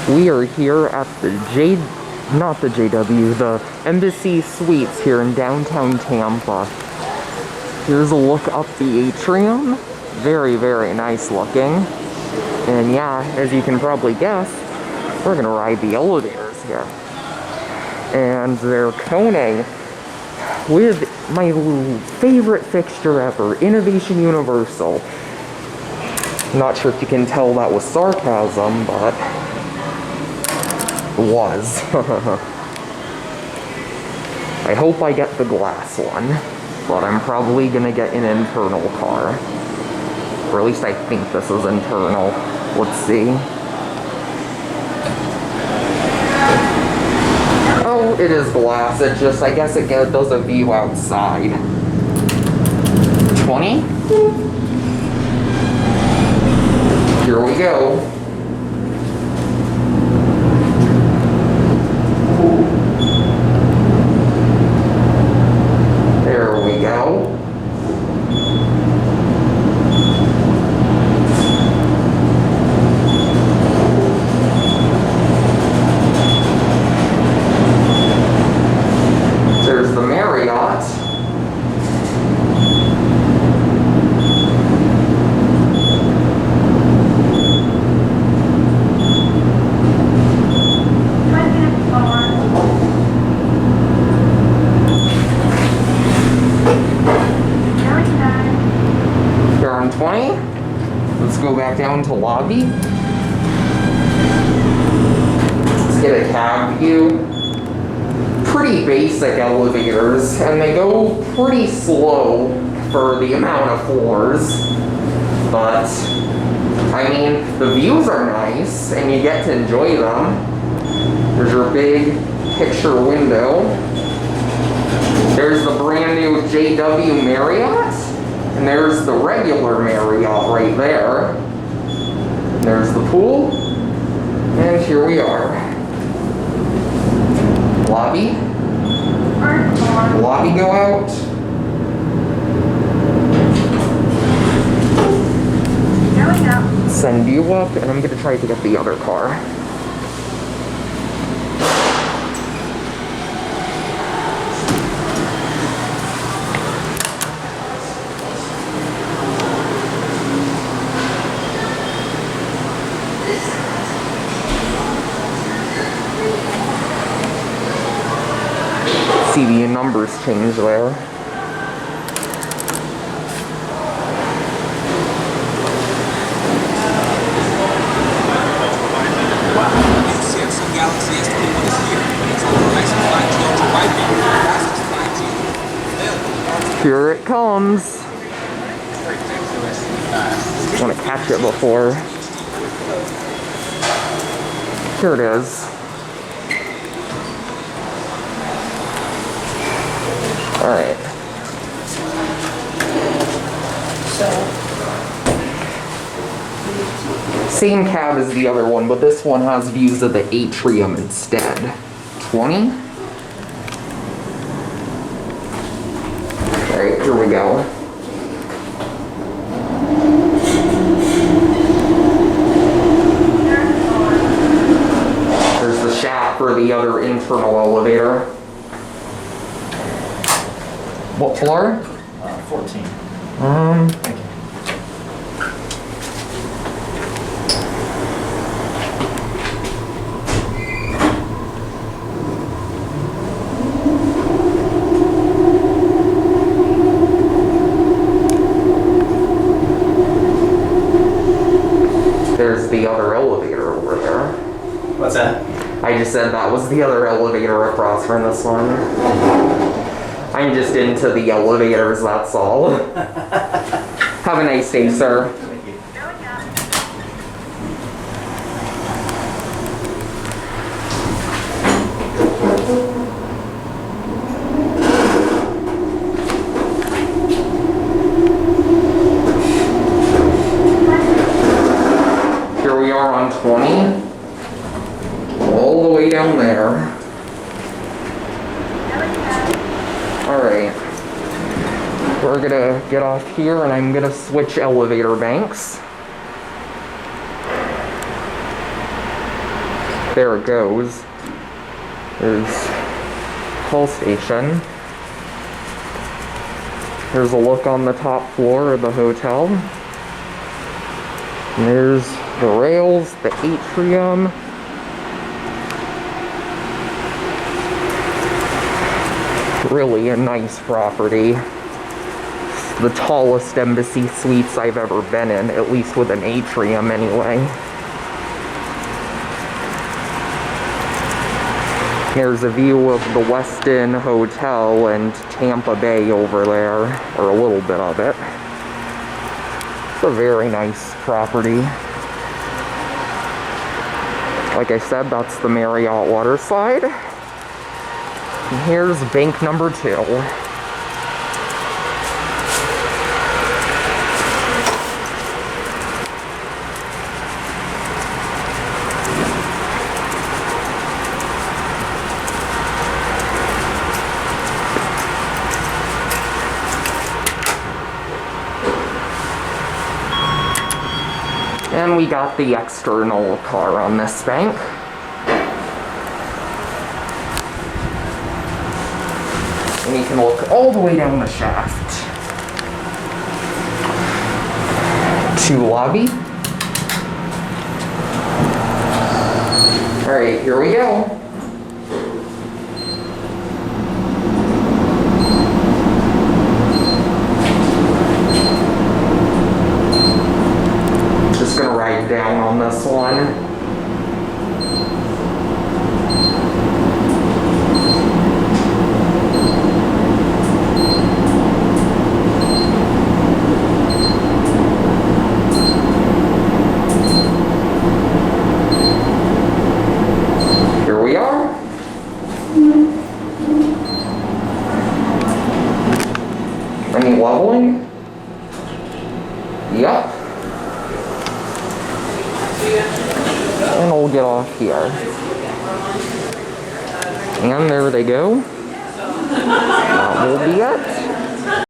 We are here at the not the JW, the Embassy Suites here in downtown Tampa. Here's a look up the atrium. Very, very nice looking. And yeah, as you can probably guess, we're gonna ride the elevators here. And they're KONE with my favorite fixture ever, Innovation Universal. Not sure if you can tell that was sarcasm, but it was. I hope I get the glass one, but I'm probably gonna get an internal car. Or at least I think this is internal. Let's see. Oh, it is glass. It just, I guess it does a view outside. 20? Here we go. There we go. There's the Marriott. They're on 20. Let's go back down to lobby. Let's get a cab view. Pretty basic elevators, and they go pretty slow for the amount of floors. But, I mean, the views are nice, and you get to enjoy them. There's your big picture window. There's the brand new JW Marriott, and there's the regular Marriott right there. There's the pool, and here we are. Lobby. Lobby go out. Send you up, and I'm gonna try to get the other car. See the numbers change there. Here it comes. I want to catch it before. Here it is. Alright. Same cab as the other one, but this one has views of the atrium instead. 20? Alright, here we go. There's the shaft for the other internal elevator. What floor? 14. Thank you. There's the other elevator over there. What's that? I just said that was the other elevator across from this one. I'm just into the elevators, that's all. Have a nice day, sir. Thank you. Here we are on 20. All the way down there. Alright. We're gonna get off here and I'm gonna switch elevator banks. There it goes. There's call station. Here's a look on the top floor of the hotel. And there's the rails, the atrium. Really a nice property. The tallest embassy suites I've ever been in, at least with an atrium anyway. Here's a view of the Westin Hotel and Tampa Bay over there, or a little bit of it. It's a very nice property. Like I said, that's the Marriott Waterside. And here's bank number 2. And we got the external car on this bank. And you can look all the way down the shaft to lobby. All right, here we go. Just gonna ride down on this one. Here we are. Any leveling? Yep. And we'll get off here. And there they go. That will be it.